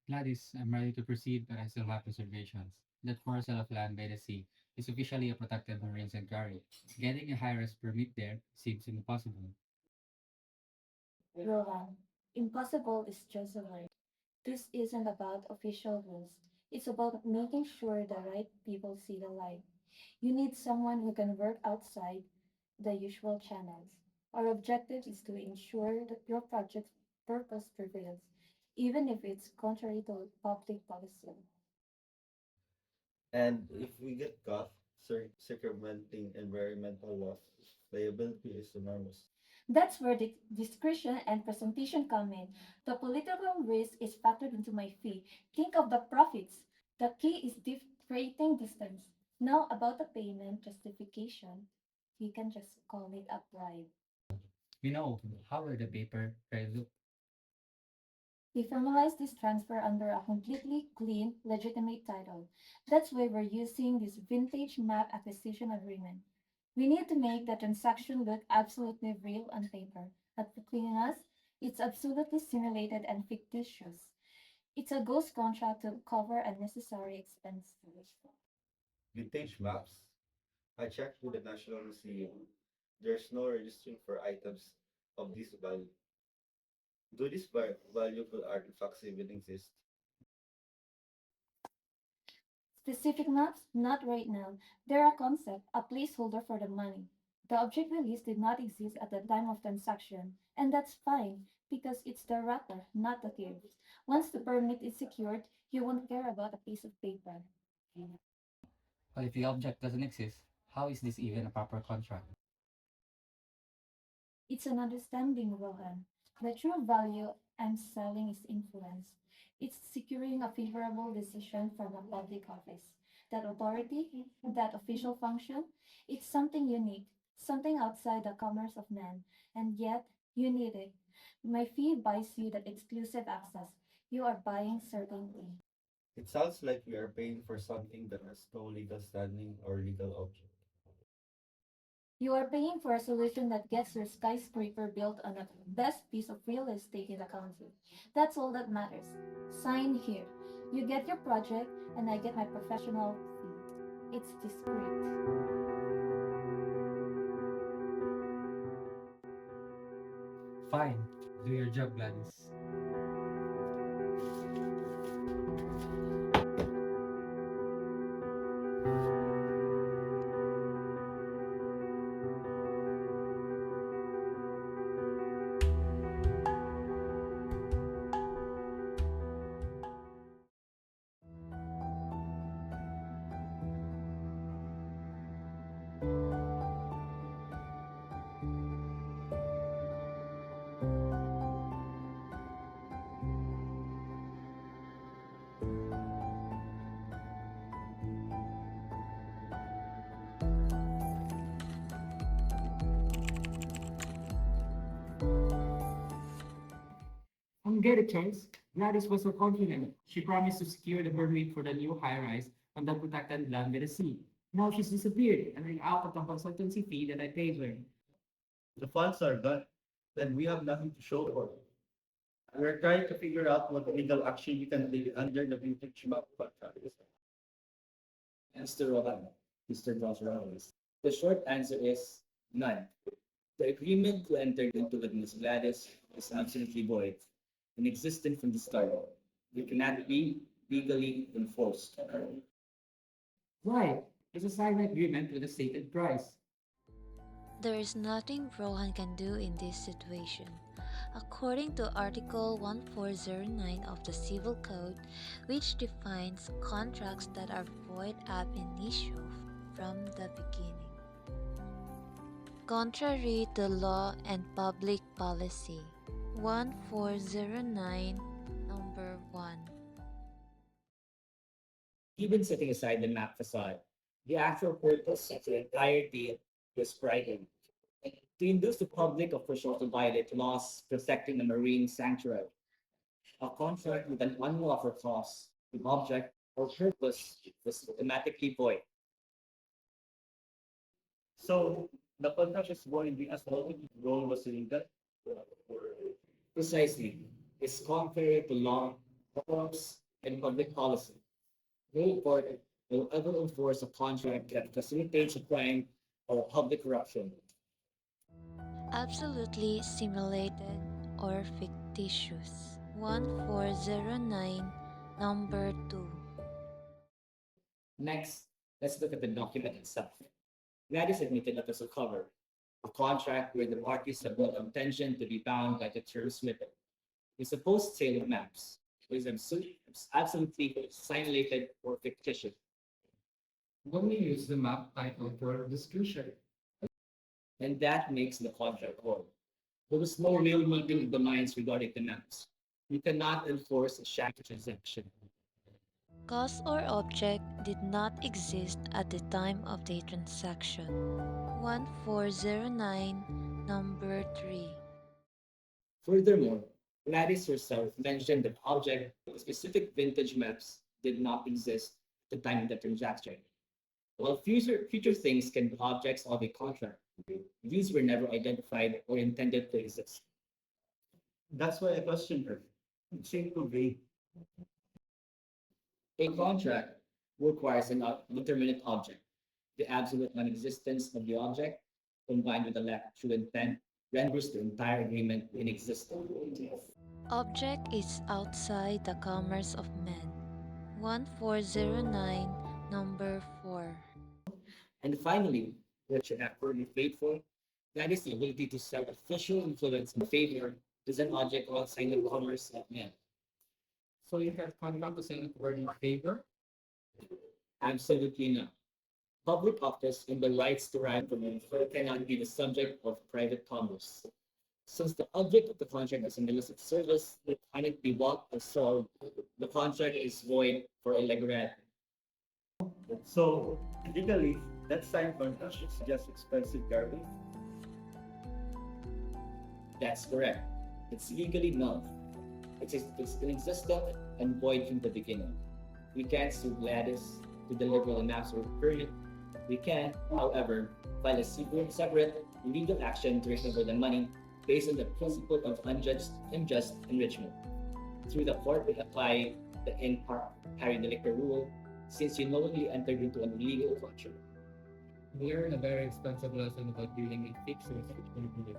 Gladys, I'm ready to proceed, but I still have reservations. That parcel of land by the sea is officially a protected marine sanctuary. Getting a high-rise permit there seems impossible. Roland, impossible is just a word. This isn't about official rules. It's about making sure the right people see the light. You need someone who can work outside the usual channels. Our objective is to ensure that your project's purpose prevails, even if it's contrary to public policy. And if we get caught circumventing environmental laws, liability is enormous. That's where the discretion and presentation come in. The political risk is factored into my fee. Think of the profits. The key is creating distance. Now about the payment justification, you can just call it a bribe. We know how will the paper trail look. We formalize this transfer under a completely clean, legitimate title. That's why we're using this vintage map acquisition agreement. We need to make the transaction look absolutely real on paper. But between us, it's absolutely simulated and fictitious. It's a ghost contract to cover unnecessary expenses. Vintage maps. I checked with the National Museum. There's no registering for items of this value. Do these valuable artifacts even exist? Specific maps? Not right now. They're a concept, a placeholder for the money. The object release did not exist at the time of transaction, and that's fine because it's the wrapper, not the gift. Once the permit is secured, you won't care about a piece of paper. But if the object doesn't exist, how is this even a proper contract? It's an understanding, Rohan. The true value I'm selling is influence. It's securing a favorable decision from a public office. That authority, that official function, it's something unique, something outside the commerce of man, and yet you need it. My fee buys you that exclusive access. You are buying certainty. It sounds like we are paying for something that has no legal standing or legal object. You are paying for a solution that gets your skyscraper built on the best piece of real estate in the country. That's all that matters. Sign here. You get your project, and I get my professional fee. It's discreet. Fine, do your job, Gladys. Don't get a chance. Gladys was so confident. She promised to secure the permit for the new high-rise on the protected land by the sea. Now she's disappeared, and I'm out of the consultancy fee that I paid her. The funds are gone. Then we have nothing to show for it. We're trying to figure out what legal action you can take under the vintage map contract. Mr. Rohan, Mr. Gonzalez. The short answer is none. The agreement you entered into with Ms. Gladys is absolutely void, inexistent from the start. It cannot be legally enforced. Why? It's a signed agreement with a stated price. There is nothing Rohan can do in this situation. According to Article 1409 of the Civil Code, which defines contracts that are void ab initio from the beginning, contrary to law and public policy. 1409 number 1. Even setting aside the map facade, the actual purpose of the entire deal was private. To induce the public official to violate laws protecting the marine sanctuary. A contract with an unlawful clause, the object or purpose was automatically void. So the contract is void because the role was illegal. Precisely, it's contrary to law norms, and public policy. No court will ever enforce a contract that facilitates a crime or public corruption. Absolutely simulated or fictitious. 1409, number 2. Next, let's look at the document itself. Gladys admitted it was a cover, a contract where the parties have no intention to be bound by the terms written. The supposed sale of maps is absolutely simulated or fictitious. Only use the map title for description. And that makes the contract void. There was no real meeting of the minds regarding the maps. You cannot enforce a shadow transaction. Cause or object did not exist at the time of the transaction. 1409, number 3. Furthermore, Gladys herself mentioned that object specific vintage maps did not exist at the time of the transaction. While future things can be objects of a contract, these were never identified or intended to exist. That's why I questioned her. It seemed too vague. A contract requires an determinate object. The absolute non-existence of the object, combined with a lack of true intent, renders the entire agreement inexistent. Object is outside the commerce of men. 1409, number 4. And finally, which are absolutely faithful, that is the ability to sell official influence in favor is an object outside the commerce of men. So you have contract to say word in favor. Absolutely not. Public office and the rights derived from it cannot be the subject of private commerce. Since the object of the contract is an illicit service that cannot be bought or sold, the contract is void for illegality. So, legally, that signed contract is just expensive garbage. That's correct. It's legally null. It's inexistent and void from the beginning. We can't sue Gladys to deliver the maps or permit. We can, however, file a separate legal action to recover the money based on the principle of unjust enrichment. Through the court, we apply the in pari delicta rule since you knowingly entered into an illegal contract. We learn a very expensive lesson about dealing with fixers which we believe.